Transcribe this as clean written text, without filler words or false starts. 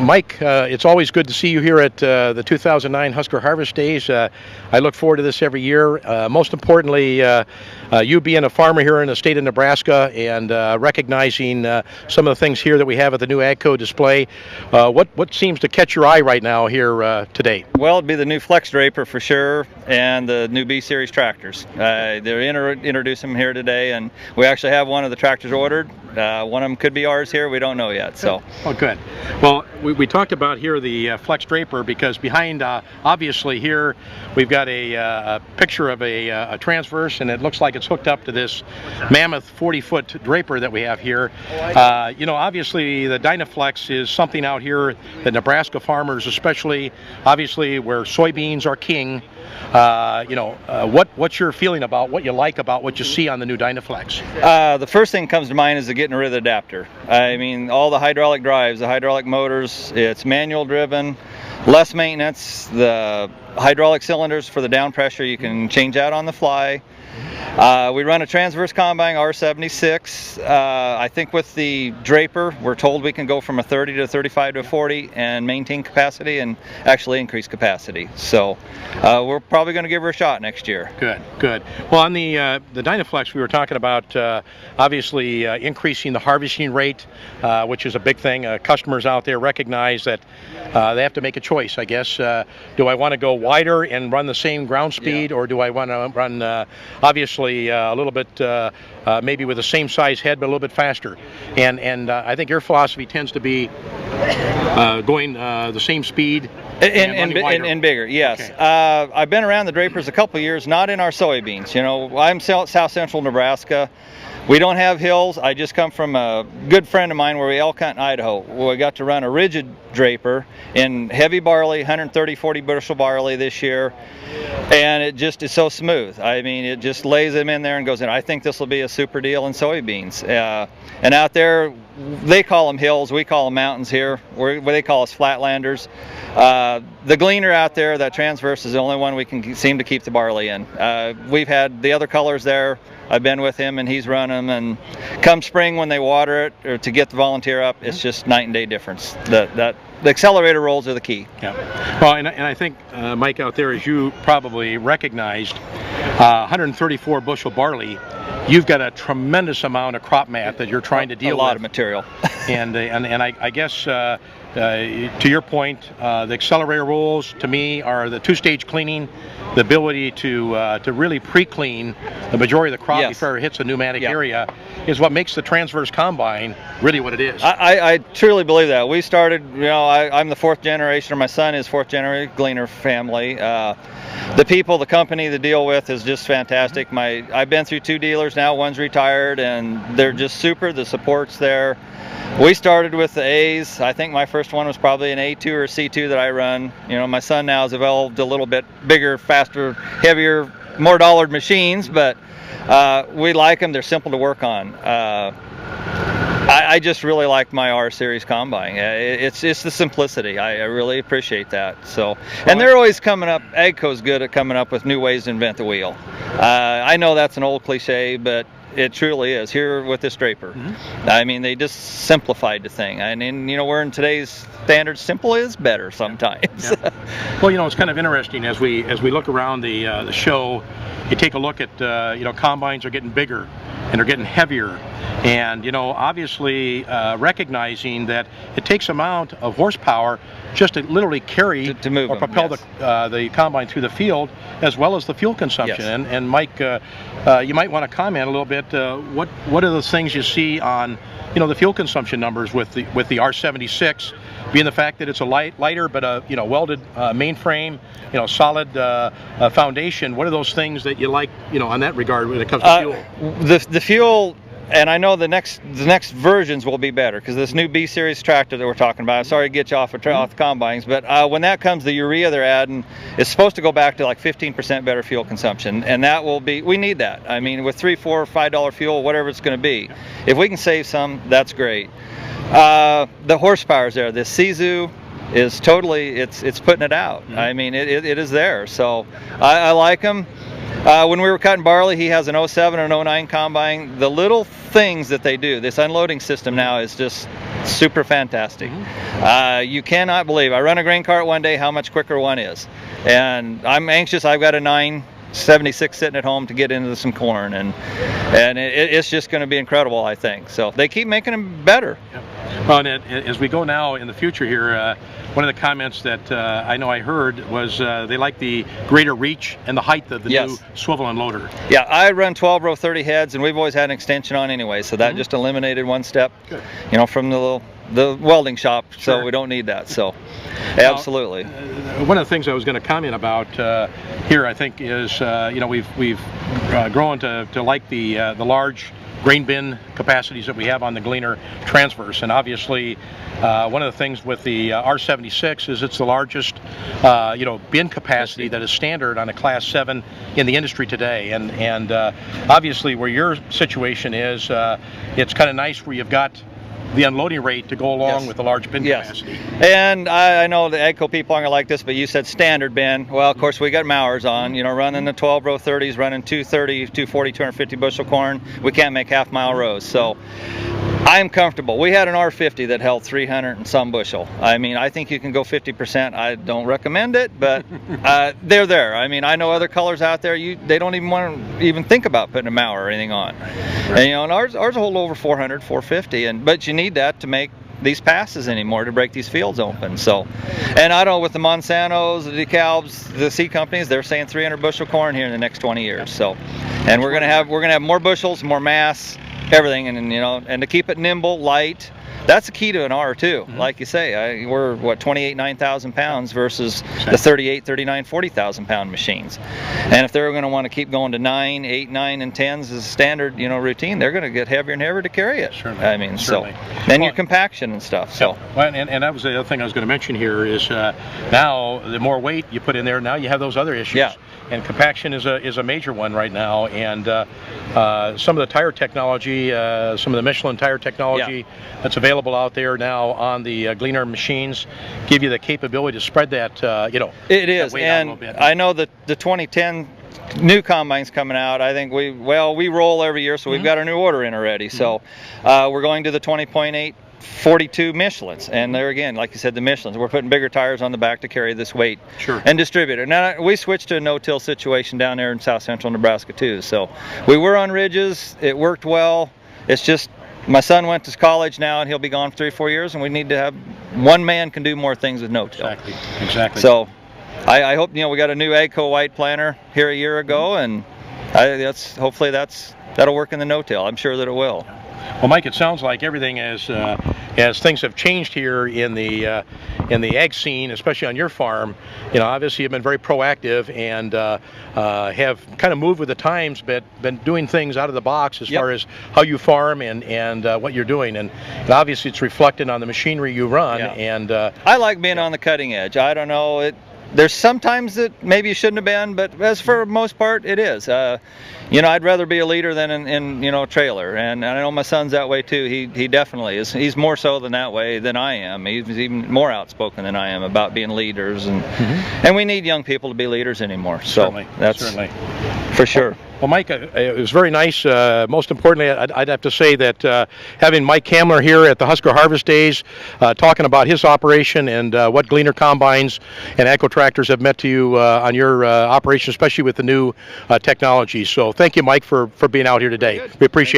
Mike, it's always good to see you here at the 2009 Husker Harvest Days. I look forward to this every year. Most importantly, you being a farmer here in the state of Nebraska and recognizing some of the things here that we have at the new AGCO display. What seems to catch your eye right now here today? Well, it'd be the new Flex Draper for sure, and the new B Series tractors. They're introducing them here today, and we actually have one of the tractors ordered. One of them could be ours here. We don't know yet. So. Oh, good. Well, we talked about here the Flex Draper because behind, obviously here, we've got a picture of a transverse, and it looks like it's hooked up to this mammoth 40-foot Draper that we have here. You know, obviously the DynaFlex is something out here that Nebraska farmers, especially, obviously where soybeans are king. You know, what's your feeling about what you like about what you see on the new DynaFlex? The first thing that comes to mind is getting rid of the adapter. I mean, all the hydraulic drives, the hydraulic motors, it's manual driven, less maintenance. The hydraulic cylinders for the down pressure you can change out on the fly. We run a transverse combine R76. I think with the Draper, we're told we can go from a 30 to 35 to 40 and maintain capacity and actually increase capacity. So we're probably going to give her a shot next year. Good, good. Well, on the DynaFlex, we were talking about obviously increasing the harvesting rate, which is a big thing. Customers out there recognize that they have to make a choice, I guess. Do I want to go wider and run the same ground speed, or do I want to run obviously a little bit maybe with the same size head but a little bit faster, and I think your philosophy tends to be going the same speed and bigger, yes. Okay. I've been around the Drapers a couple of years, not in our soybeans. You know, I'm South Central Nebraska. We don't have hills. I just come from a good friend of mine where we elk hunt in Idaho. We got to run a rigid Draper in heavy barley, 130-40 bushel barley this year, and it just is so smooth. I mean, it just lays them in there and goes in. I think this will be a super deal in soybeans. And out there, they call them hills, we call them mountains here, where they call us flatlanders. The Gleaner out there, that transverse, is the only one we can seem to keep the barley in. We've had the other colors there. I've been with him and he's run them, and come spring when they water it or to get the volunteer up, it's just night and day difference. The accelerator rolls are the key. Yeah. Well, and I think, Mike, out there, as you probably recognized, 134 bushel barley, you've got a tremendous amount of crop mat that you're trying to deal with. A lot of material. and I guess to your point, the accelerator rolls to me are the two-stage cleaning, the ability to really pre-clean the majority of the crop before it hits a pneumatic area, is what makes the transverse combine really what it is. I truly believe that. We started, you know, I'm the fourth generation, or my son is fourth generation Gleaner family. The people, the company to deal with is just fantastic. I've been through 2 dealers now, one's retired, and they're just super. The support's there. We started with the A's. I think my first one was probably an A2 or a C2 that I run. You know, my son now has evolved a little bit bigger, faster, heavier, more dollared machines, but we like them. They're simple to work on. I just really like my R Series combine. It's the simplicity. I really appreciate that. So, and they're always coming up. AGCO's good at coming up with new ways to invent the wheel. I know that's an old cliche, but it truly is here with this Draper. I mean, they just simplified the thing. And you know, we're in today's standards, simple is better sometimes. Yeah. Well, you know, it's kind of interesting as we look around the show. You take a look at you know, combines are getting bigger and they're getting heavier, and you know, obviously recognizing that it takes amount of horsepower just to literally carry to move or propel the combine through the field, as well as the fuel consumption. And Mike, you might want to comment a little bit. What are the things you see on, you know, the fuel consumption numbers with the R76, being the fact that it's a lighter but a, you know, welded mainframe, you know, solid foundation? What are those things that you like, you know, on that regard when it comes to fuel? The fuel. And I know the next versions will be better, because this new B Series tractor that we're talking about, sorry to get you off the combines, but when that comes, the urea they're adding is supposed to go back to like 15% better fuel consumption, and that will be, we need that. I mean, with $3, $4, $5 fuel, whatever it's going to be, if we can save some, that's great. The horsepower's there. The CZU is totally, it's putting it out. I mean, it is there. So I like them. When we were cutting barley, he has an 07 and an 09 combine. The little things that they do, this unloading system now is just super fantastic. You cannot believe, I run a grain cart one day, how much quicker one is. And I'm anxious. I've got a 976 sitting at home to get into some corn, and it's just going to be incredible, I think. So they keep making them better. Well, and as we go now in the future here, one of the comments that I know I heard was they like the greater reach and the height of the new swivel unloader. Yeah, I run 12 row 30 heads, and we've always had an extension on anyway, so that just eliminated one step. Good. You know, from the welding shop, so we don't need that. So absolutely. One of the things I was going to comment about here, I think, is you know, we've grown to like the large grain bin capacities that we have on the Gleaner transverse, and obviously one of the things with the R76 is it's the largest you know, bin capacity that is standard on a Class 7 in the industry today, and obviously where your situation is, it's kind of nice where you've got the unloading rate to go along with the large bin capacity. And I know the AGCO people aren't gonna like this, but you said standard bin. Well, of course we got mowers on, you know, running the 12 row 30s, running 230, 240, 250 bushel corn. We can't make half-mile rows, so I'm comfortable. We had an R50 that held 300 and some bushel. I mean, I think you can go 50%. I don't recommend it, but they're there. I mean, I know other colors out there, they don't even want to even think about putting a mower or anything on. And you know, and ours will hold over 400, 450, but you need that to make these passes anymore, to break these fields open. So, and I don't know, with the Monsantos, the DeKalbs, the seed companies, they're saying 300 bushel corn here in the next 20 years. So, and we're gonna have more bushels, more mass, everything, and you know, and to keep it nimble, light. That's the key to an R too. Like you say, we're what, 28, 9,000 pounds versus the 38, 39, 40,000 pound machines. And if they're going to want to keep going to 9, 8, 9, and 10s as a standard, you know, routine, they're going to get heavier and heavier to carry it. Certainly. I mean, so then your compaction and stuff. So, well, and that was the other thing I was going to mention here is now the more weight you put in there, now you have those other issues. Yeah. And compaction is a major one right now. And some of the tire technology, some of the Michelin tire technology that's available out there now on the Gleaner machines, give you the capability to spread that, you know, it is. And I know that the 2010 new combines coming out, I think we roll every year, so we've got our new order in already. So we're going to the 20.8 42 Michelins, and there again, like you said, the Michelins, we're putting bigger tires on the back to carry this weight and distribute it. Now we switched to a no-till situation down there in south central Nebraska too, so we were on ridges, it worked well. It's just my son went to college now, and he'll be gone for 3 or 4 years, and we need to have one man can do more things with no-till. Exactly. So I hope, you know, we got a new AGCO white planter here a year ago, and hopefully that'll work in the no-till. I'm sure that it will. Well, Mike, it sounds like everything as things have changed here in the ag scene, especially on your farm. You know, obviously you've been very proactive and have kind of moved with the times, but been doing things out of the box as far as how you farm and what you're doing, and obviously it's reflected on the machinery you run. And I like being on the cutting edge. I don't know, there's sometimes that maybe you shouldn't have been, but as for most part, it is. You know, I'd rather be a leader than in you know, a trailer, and I know my son's that way too. He definitely is. He's more so than that way than I am. He's even more outspoken than I am about being leaders, and we need young people to be leaders anymore. So that's for sure. Well, Mike, it was very nice. Most importantly, I'd have to say that having Mike Kamler here at the Husker Harvest Days, talking about his operation and what Gleaner combines and ACO tractors have meant to you on your operation, especially with the new technology. So thank you, Mike, for being out here today. We appreciate it.